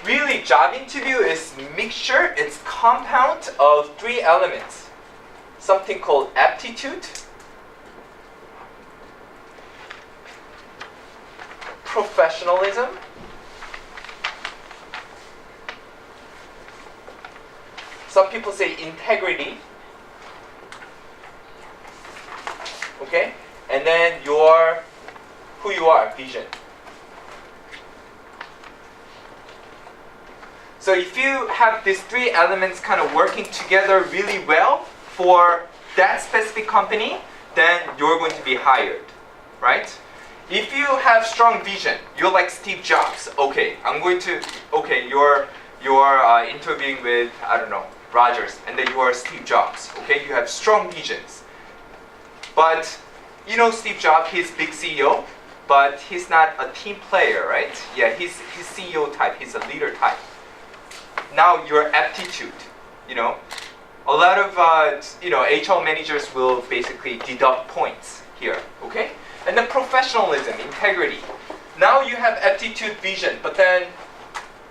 really job interview is mixture, it's compound of three elements. Something called aptitude, professionalism, some people say integrity, okay, and then your who you are, vision. So if you have these three elements kind of working together really well for that specific company, then you're going to be hired, right? If you have strong vision, you're like Steve Jobs. Okay, you're interviewing with, I don't know, Rogers, and then you are Steve Jobs. Okay, you have strong visions. But you know Steve Jobs, he's big CEO, but he's not a team player, right? Yeah, he's CEO type, he's a leader type. Now your aptitude, you know, a lot of HR managers will basically deduct points here, okay? And then professionalism, integrity. Now you have aptitude, vision, but then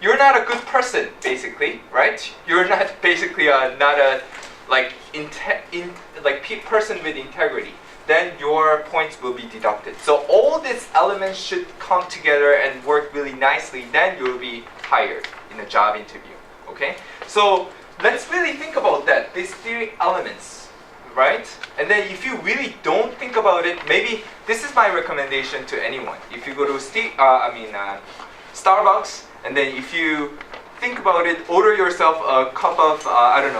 you're not a good person, basically, right? You're not basically not a person with integrity. Then your points will be deducted. So all these elements should come together and work really nicely. Then you'll be hired in a job interview. Okay, so let's really think about that. These three elements, right? And then if you really don't think about it, maybe this is my recommendation to anyone. If you go to Starbucks, and then if you think about it, order yourself a cup of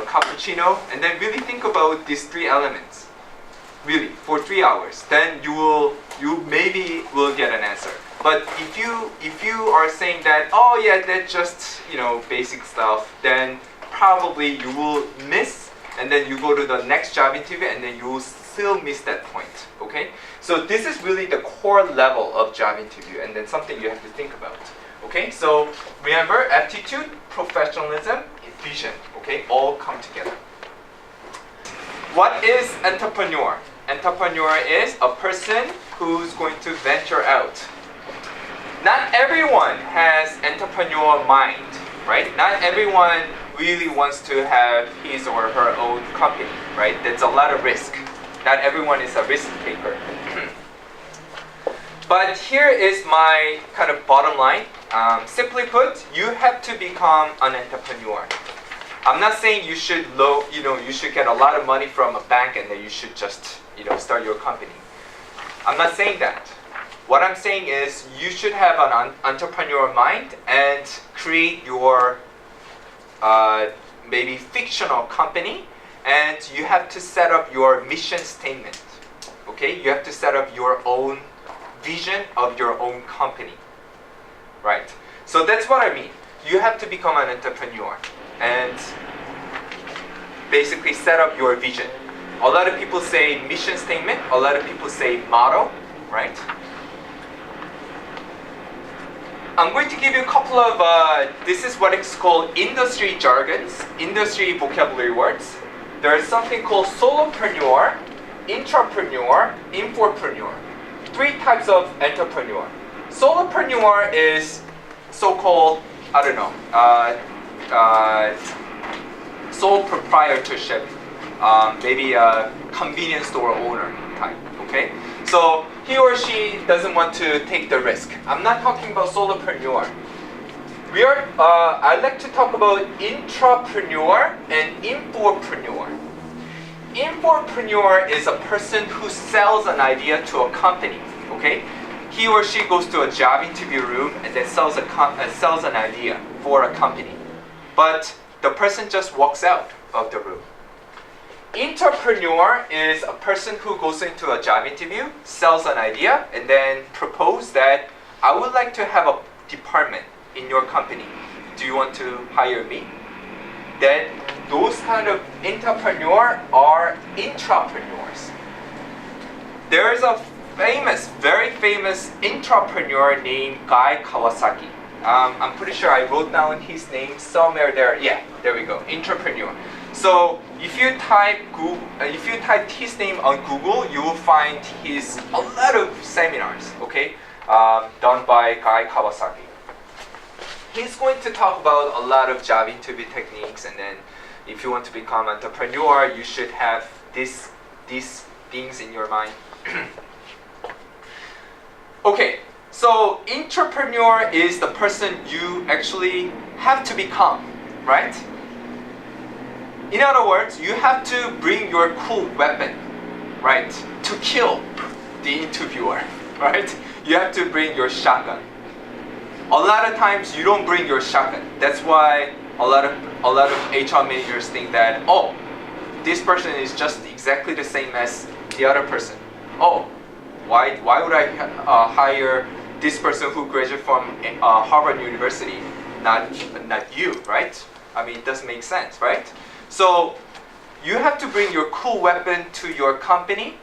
cappuccino, and then really think about these three elements, really for 3 hours. Then you maybe will get an answer. But if you are saying that, oh yeah, that's just basic stuff, then probably you will miss, and then you go to the next job interview, and then you will still miss that point. Okay, so this is really the core level of job interview, and then something you have to think about. Okay, so remember, aptitude, professionalism, vision. Okay, all come together. What is entrepreneur? Entrepreneur is a person who's going to venture out. Not everyone has entrepreneur mind, right? Not everyone really wants to have his or her own company, right? That's a lot of risk. Not everyone is a risk taker. But here is my kind of bottom line. Simply put, you have to become an entrepreneur. I'm not saying you should get a lot of money from a bank and then you should just start your company. I'm not saying that. What I'm saying is you should have an entrepreneur mind and create your maybe fictional company, and you have to set up your mission statement. Okay, you have to set up your own vision of your own company, right? So that's what I mean. You have to become an entrepreneur and basically set up your vision. A lot of people say mission statement, a lot of people say motto, right? I'm going to give you a couple of, this is what is called industry jargons, industry vocabulary words. There is something called solopreneur, intrapreneur, infopreneur. Three types of entrepreneur. Solopreneur is so-called, sole proprietorship, maybe a convenience store owner type, okay? So he or she doesn't want to take the risk. I'm not talking about solopreneur. I'd like to talk about intrapreneur and infopreneur. Infopreneur is a person who sells an idea to a company, okay? He or she goes to a job interview room and then sells an idea for a company. But the person just walks out of the room. Entrepreneur is a person who goes into a job interview, sells an idea, and then proposes that I would like to have a department in your company. Do you want to hire me? Then those kind of entrepreneur are intrapreneurs. There is a very famous intrapreneur named Guy Kawasaki. I'm pretty sure I wrote down his name somewhere there. Yeah, there we go, intrapreneur. So if you type his name on Google, you will find a lot of seminars, okay, done by Guy Kawasaki. he's going to talk about a lot of job interview techniques, and then if you want to become entrepreneur, you should have these things in your mind. Okay, so entrepreneur is the person you actually have to become, right? In other words, you have to bring your cool weapon, right, to kill the interviewer, right? You have to bring your shotgun. A lot of times you don't bring your shotgun. That's why a lot of HR managers think that, oh, this person is just exactly the same as the other person. Oh, why would I hire this person who graduated from Harvard University, not you, right? I mean, it doesn't make sense, right? So you have to bring your cool weapon to your company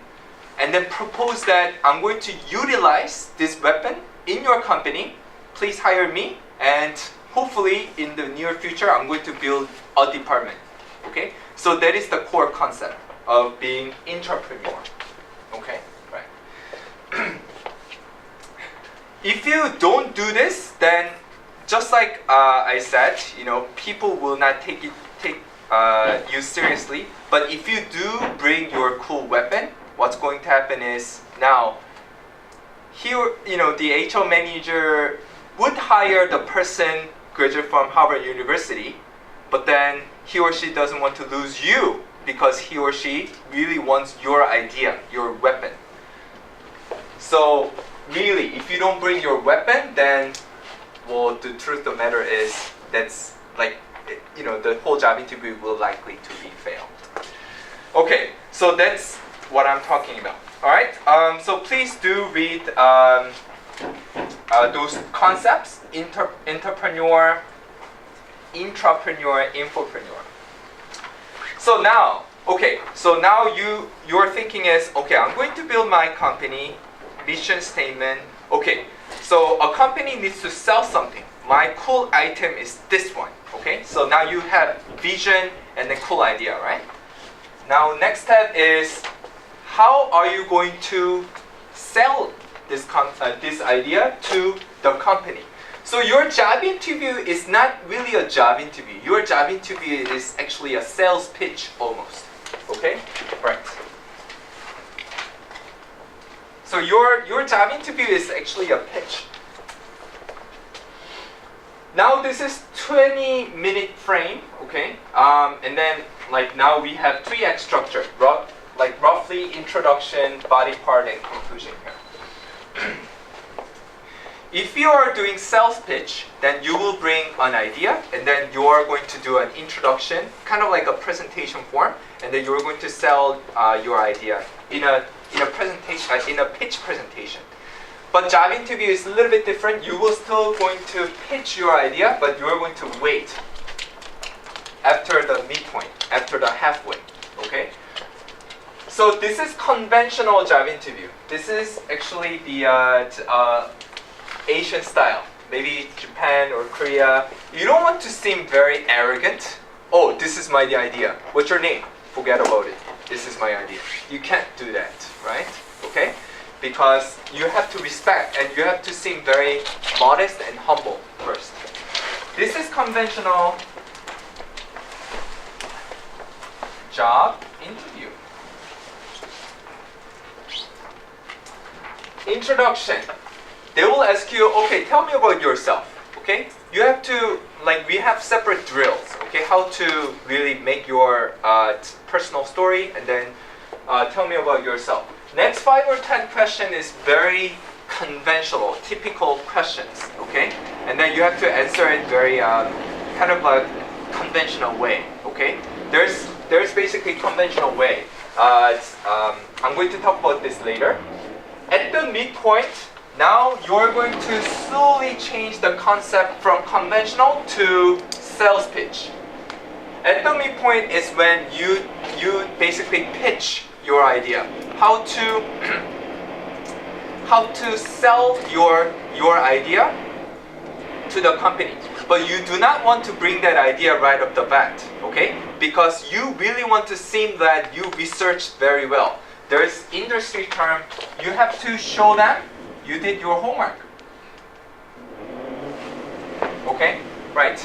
and then propose that I'm going to utilize this weapon in your company. Please hire me, and hopefully in the near future I'm going to build a department. Okay? So that is the core concept of being entrepreneur. Okay? Right. If you don't do this, then just like I said, people will not take you seriously. But if you do bring your cool weapon, what's going to happen is now here, the HR manager would hire the person graduated from Harvard University, but then he or she doesn't want to lose you because he or she really wants your idea, your weapon. So really, if you don't bring your weapon, then, well, the truth of the matter is that's like, the whole job interview will likely to be failed. Okay, so that's what I'm talking about. All right, so please do read those concepts: entrepreneur, intrapreneur, infopreneur. So now, your thinking is, okay, I'm going to build my company, mission statement. Okay, so a company needs to sell something. My cool item is this one. Okay, so now you have vision and the cool idea, right? Now, next step is, how are you going to sell this idea to the company? So your job interview is not really a job interview. Your job interview is actually a sales pitch almost. Okay? Right. So your job interview is actually a pitch. Now this is 20-minute frame, okay? And then now we have 3x structure, roughly introduction, body part, and conclusion here. If you are doing sales pitch, then you will bring an idea, and then you are going to do an introduction, kind of like a presentation form, and then you are going to sell your idea in a presentation, in a pitch presentation. But job interview is a little bit different. You will still going to pitch your idea, but you are going to wait after the midpoint, after the halfway. Okay. So this is conventional job interview. This is actually the Asian style, maybe Japan or Korea. You don't want to seem very arrogant. Oh, this is my idea. What's your name? Forget about it. This is my idea. You can't do that, right? Okay? Because you have to respect and you have to seem very modest and humble first. This is conventional job interview. Introduction. They will ask you, okay, tell me about yourself. Okay? You have to, we have separate drills. Okay? How to really make your personal story, and then tell me about yourself. Next 5 or 10 question is very conventional, typical questions. Okay? And then you have to answer it very kind of a conventional way. Okay? There's basically conventional way. I'm going to talk about this later. At the midpoint, now you're going to slowly change the concept from conventional to sales pitch. At the midpoint is when you basically pitch your idea. How to sell your idea to the company. But you do not want to bring that idea right off the bat, okay? Because you really want to seem that you researched very well. There's industry term, you have to show them you did your homework. Okay, right.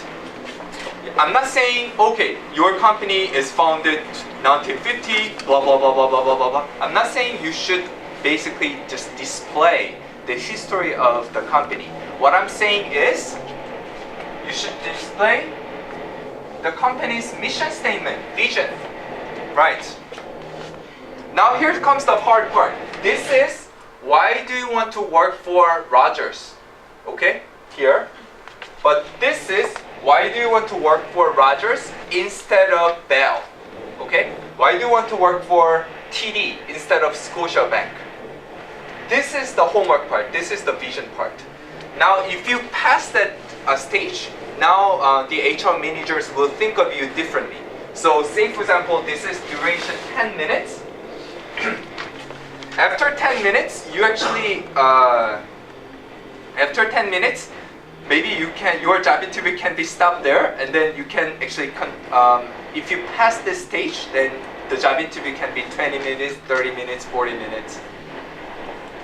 I'm not saying, okay, your company is founded 1950, blah, blah, blah, blah, blah, blah, blah, blah. I'm not saying you should basically just display the history of the company. What I'm saying is, you should display the company's mission statement, vision. Right. Now here comes the hard part. This is, why do you want to work for Rogers? Okay, here. But this is, why do you want to work for Rogers instead of Bell? Okay? Why do you want to work for TD instead of Scotiabank? This is the homework part. This is the vision part. Now, if you pass that stage, now the HR managers will think of you differently. So, say for example, this is duration 10 minutes. After 10 minutes, you actually, after 10 minutes, maybe you can, your job interview can be stopped there, and then you can actually, if you pass this stage, then the job interview can be 20 minutes, 30 minutes, 40 minutes.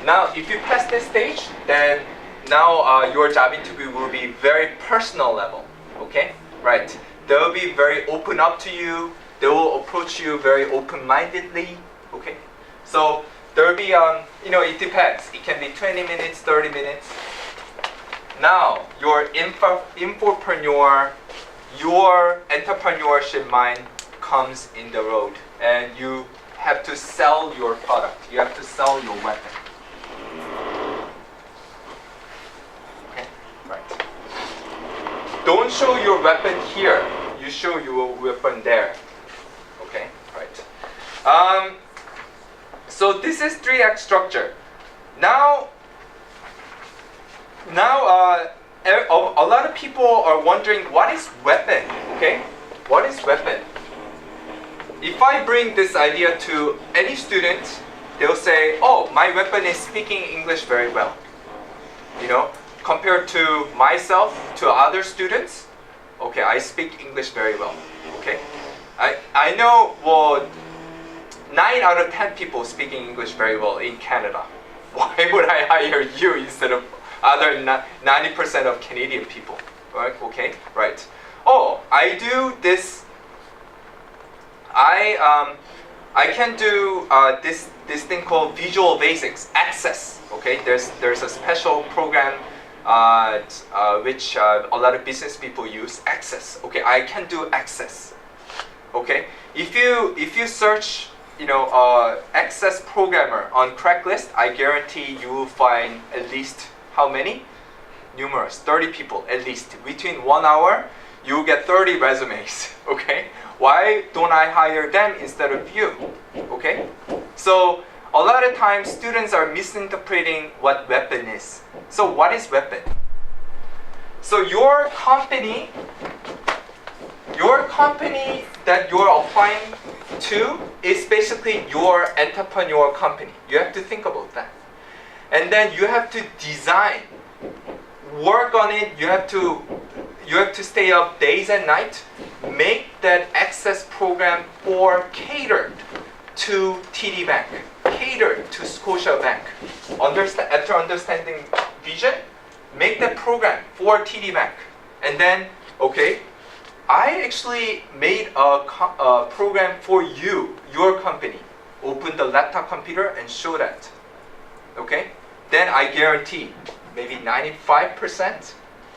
Now, if you pass this stage, then now your job interview will be very personal level, okay? Right. They will be very open up to you. They will approach you very open-mindedly, okay? So there will be, it depends. It can be 20 minutes, 30 minutes. Now, your infopreneur, your entrepreneurship mind comes in the road, and you have to sell your product. You have to sell your weapon. Okay, right. Don't show your weapon here. You show your weapon there. Okay, right. So this is 3-act structure. Now, a lot of people are wondering, what is weapon? Okay, what is weapon? If I bring this idea to any student, they'll say, oh, my weapon is speaking English very well. Compared to myself, to other students, okay, I speak English very well. Okay, I know, well, 9 out of 10 people speaking English very well in Canada. Why would I hire you instead of other 90% of Canadian people? Right? Okay, right. Oh, I do this. I can do this thing called Visual Basics, Access. Okay, there's a special program which a lot of business people use, Access. Okay, I can do Access. Okay, if you search Access programmer on Craigslist, I guarantee you will find at least how many? Numerous, 30 people at least. Between 1 hour, you will get 30 resumes. Okay, why don't I hire them instead of you? Okay, so a lot of times students are misinterpreting what weapon is. So what is weapon? So your company that you're applying to is basically your entrepreneur company. You have to think about that. And then you have to design, work on it. You have to stay up days and nights, make that access program catered to TD Bank, catered to Scotiabank. After understanding vision, make that program for TD Bank. And then, okay, I actually made a program for you, your company. Open the laptop computer and show that. Okay? Then I guarantee maybe 95%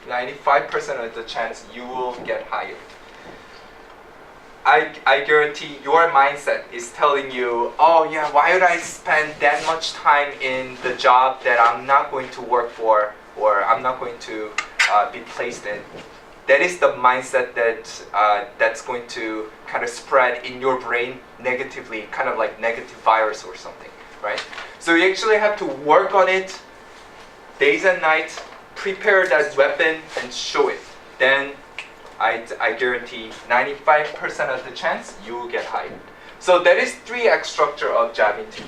of the chance you will get hired. I guarantee your mindset is telling you, oh yeah, why would I spend that much time in the job that I'm not going to work for, or I'm not going to be placed in. That is the mindset that's going to kind of spread in your brain negatively, kind of like negative virus or something, right? So you actually have to work on it days and nights, prepare that weapon and show it. Then I guarantee 95% of the chance you will get hired. So that is 3-act structure of job interview.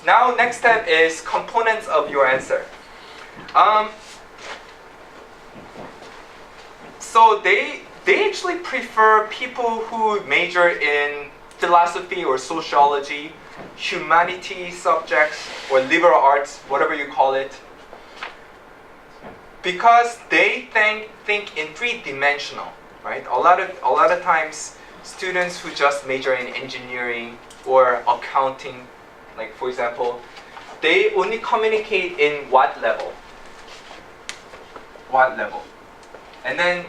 Now next step is components of your answer. So they actually prefer people who major in philosophy or sociology, humanities subjects, or liberal arts, whatever you call it. because they think in three-dimensional, right? A lot of times, students who just major in engineering or accounting, like for example, they only communicate in what level? What level? And then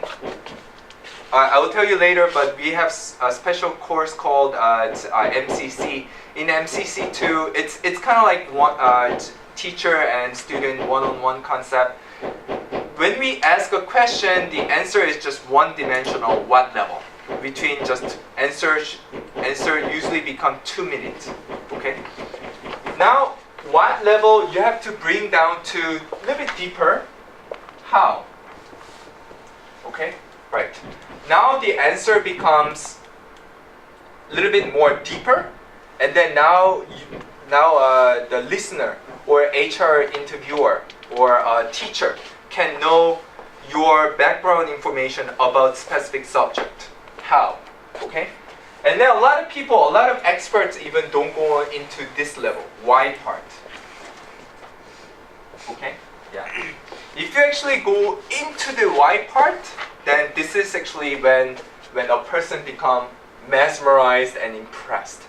I will tell you later, but we have a special course called MCC. In MCC2, it's kind of like one, teacher and student one-on-one concept. When we ask a question, the answer is just one-dimensional. What level? Between just answer usually become 2 minutes. Okay. Now, what level you have to bring down to a little bit deeper? How? Okay. Right. Now the answer becomes a little bit more deeper, and then now the listener or HR interviewer or a teacher can know your background information about specific subject. How? Okay? And then a lot of people, a lot of experts even don't go into this level. Why part? Okay? Yeah. If you actually go into the why part, then this is actually when a person become mesmerized and impressed.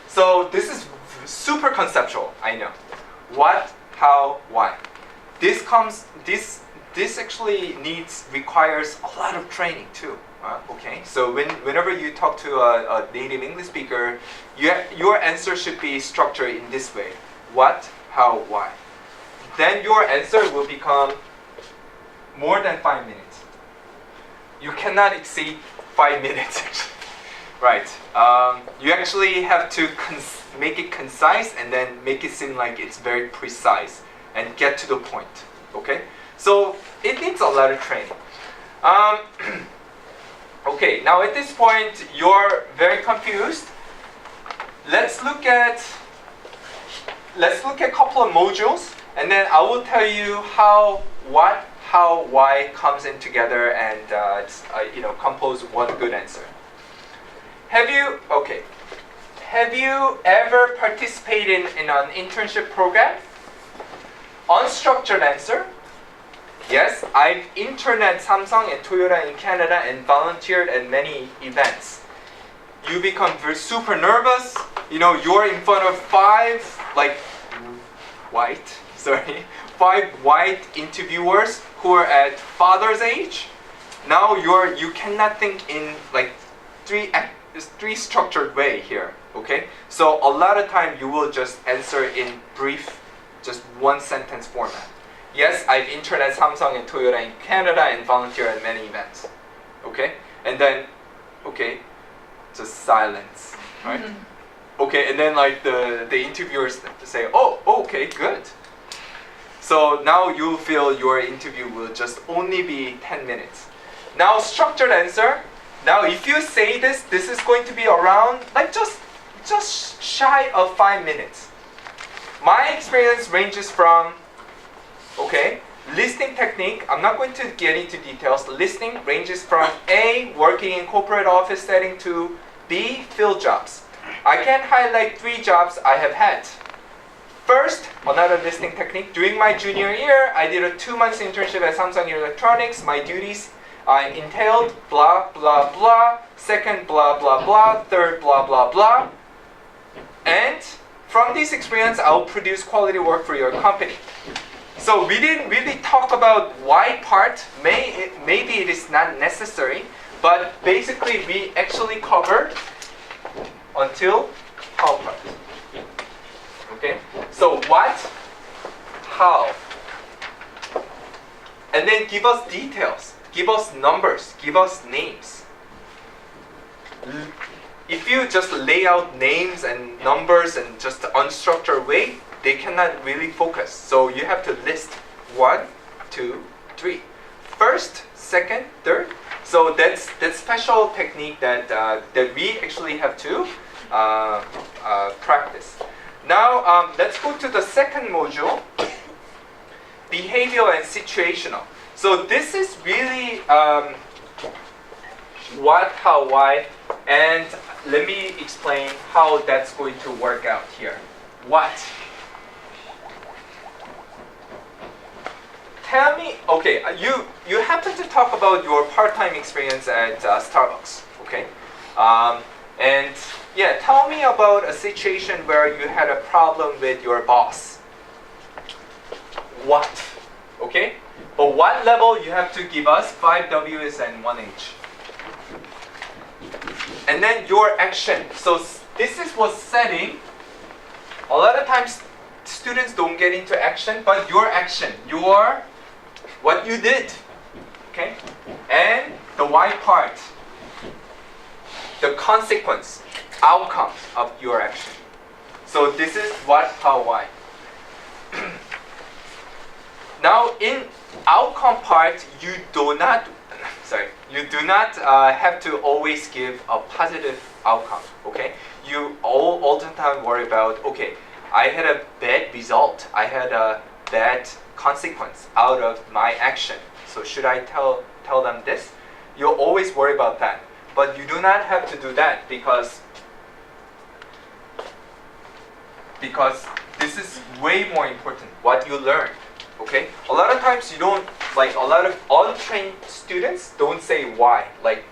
So this is super conceptual, I know. What, how, why. This actually requires a lot of training too. Okay, so whenever you talk to a native English speaker, your answer should be structured in this way: what, how, why. Then your answer will become more than 5 minutes. You cannot exceed 5 minutes, right? You actually have to make it concise and then make it seem like it's very precise and get to the point. Okay, so it needs a lot of training. Okay, now at this point you're very confused. Let's look at a couple of modules, and then I will tell you how, what, how, why comes in together and compose one good answer. Have you ever participated in an internship program? Unstructured answer. Yes, I've interned at Samsung and Toyota in Canada and volunteered at many events. You become super nervous. You're in front of five white interviewers who are at father's age. Now you cannot think in three structured way here. Okay, so a lot of time you will just answer in brief, just one sentence format. Yes, I've interned at Samsung and Toyota in Canada and volunteered at many events. Okay, and then just silence, right? Mm-hmm. Okay, and then the interviewers say, oh, okay, good. So now you feel your interview will just only be 10 minutes. Now structured answer. Now if you say this is going to be around just shy of 5 minutes. My experience ranges from, listening technique. I'm not going to get into details. Listening ranges from A, working in corporate office setting, to B, field jobs. I can highlight 3 jobs I have had. First, another listening technique. During my junior year, I did a 2-month internship at Samsung Electronics. My duties entailed blah, blah, blah. Second, blah, blah, blah. Third, blah, blah, blah. And from this experience, I'll produce quality work for your company. So we didn't really talk about why part. Maybe it is not necessary, but basically we actually covered until how part. Okay, so what, how, and then give us details, give us numbers, give us names. If you just lay out names and numbers in just unstructured way, they cannot really focus. So you have to list 1, 2, 3. First, second, third. So that's special technique that we actually have to practice. Now let's go to the second module, behavioral and situational. So this is really what, how, why, and let me explain how that's going to work out here. What? tell me, okay, you happen to talk about your part-time experience at Starbucks, okay? And yeah, tell me about a situation where you had a problem with your boss. What? Okay? But what level you have to give us 5 W's and 1 H. And then your action. So this is what setting. A lot of times students don't get into action, but your action, what you did. Okay? And the why part. The consequence, outcome of your action. So this is what, how, why. Now in outcome part, you do not have to always give a positive outcome. Okay, you all the time worry about, okay, I had a bad result, I had a bad consequence out of my action. So should I tell them this? You always worry about that. But you do not have to do that because this is way more important, what you learn. Okay? A lot of times you don't, like a lot of untrained students don't say why, like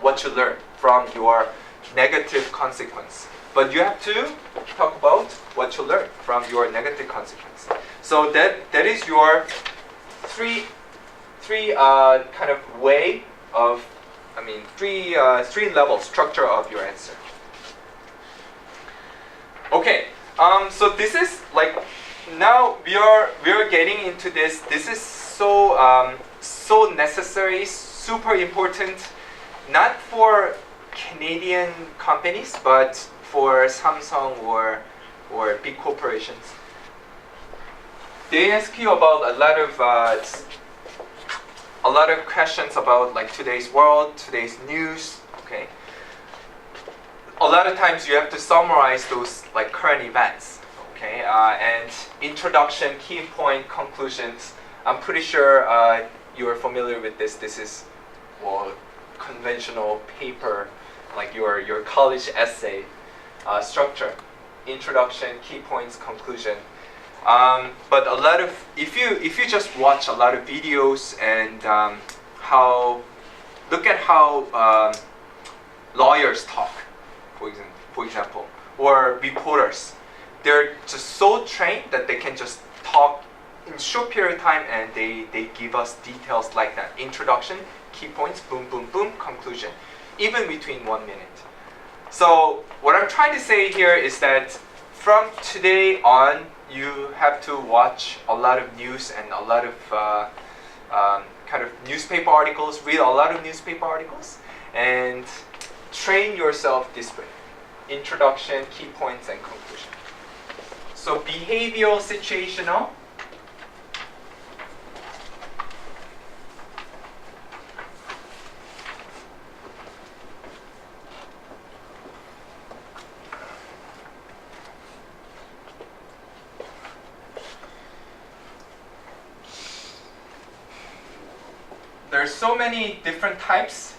what you learn from your negative consequence. But you have to talk about what you learn from your negative consequence. So that is your three kind of way of, three level structure of your answer. Okay, so this is like, now we are getting into this. This is so necessary, super important, not for Canadian companies, but for Samsung or big corporations. They ask you about a lot of questions about like today's world, today's news. Okay. A lot of times you have to summarize those like current events. Okay, and introduction, key point, conclusions. I'm pretty sure you are familiar with this. This is conventional paper, like your college essay structure. Introduction, key points, conclusion. But a lot of, if you just watch a lot of videos and look at how lawyers talk, for example, or reporters. They're just so trained that they can just talk in short period of time and they give us details like that. Introduction, key points, boom, boom, boom, conclusion. Even between 1 minute. So what I'm trying to say here is that from today on, you have to watch a lot of news and a lot of kind of newspaper articles, read a lot of newspaper articles, and train yourself this way. Introduction, key points, and conclusion. So behavioral, situational. There's so many different types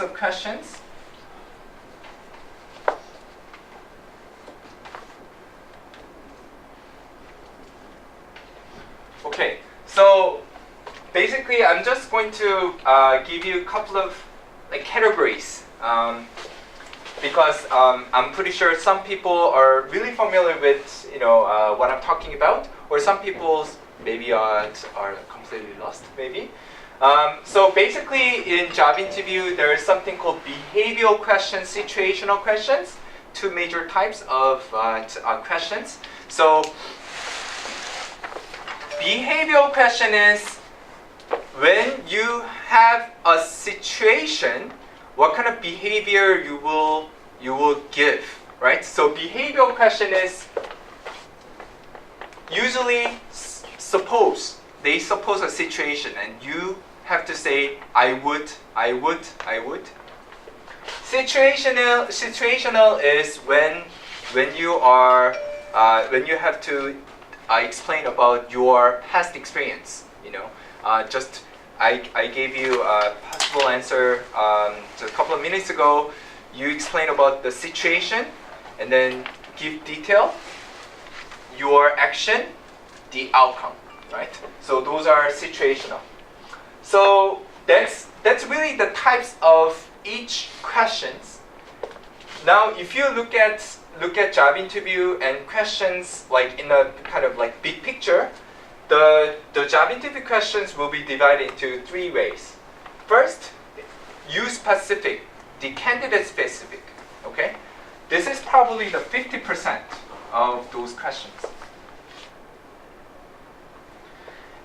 of questions. Okay, so basically I'm just going to give you a couple of like categories because I'm pretty sure some people are really familiar with what I'm talking about, or some people maybe are completely lost maybe. So basically in job interview there is something called behavioral questions, situational questions, two major types of questions. So behavioral question is when you have a situation, what kind of behavior you will give, right? So behavioral question is usually they suppose a situation and you have to say I would. Situational is when you have to explain about your past experience. I gave you a possible answer just a couple of minutes ago. You explain about the situation and then give detail, your action, the outcome. right? So those are situational. So that's really the types of each questions. Now, if you look at job interview and questions like in a kind of like big picture, the job interview questions will be divided into three ways. First, you specific, the candidate specific. Okay, this is probably the 50% of those questions.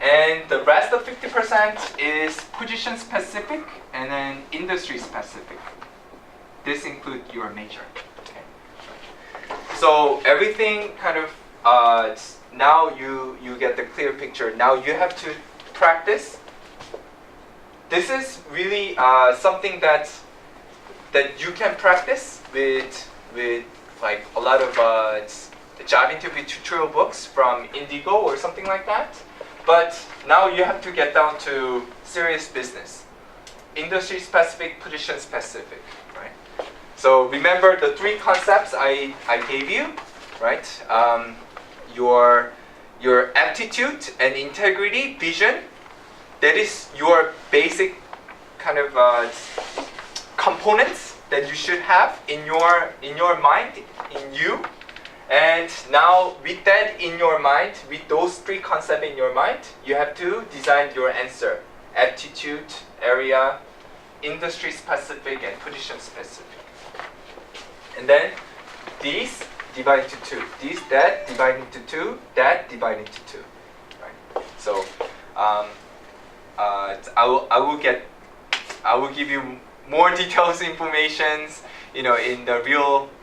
And the rest of 50% is position specific and then industry specific. This includes your major. Okay. So everything kind of now you get the clear picture. Now you have to practice. This is really something that you can practice with like a lot of job interview tutorial books from Indigo or something like that. But now you have to get down to serious business. Industry specific, position specific, right? So remember the three concepts I gave you, right? Your aptitude and integrity, vision. That is your basic kind of components that you should have in your mind, in you. And now with that in your mind, with those three concepts in your mind, you have to design your answer. Aptitude, area, industry specific, and position specific. And then these divide into two. That divide into two. That divide into two. Right? So I will give you more details informations, in the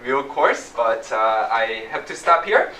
real course, but I have to stop here.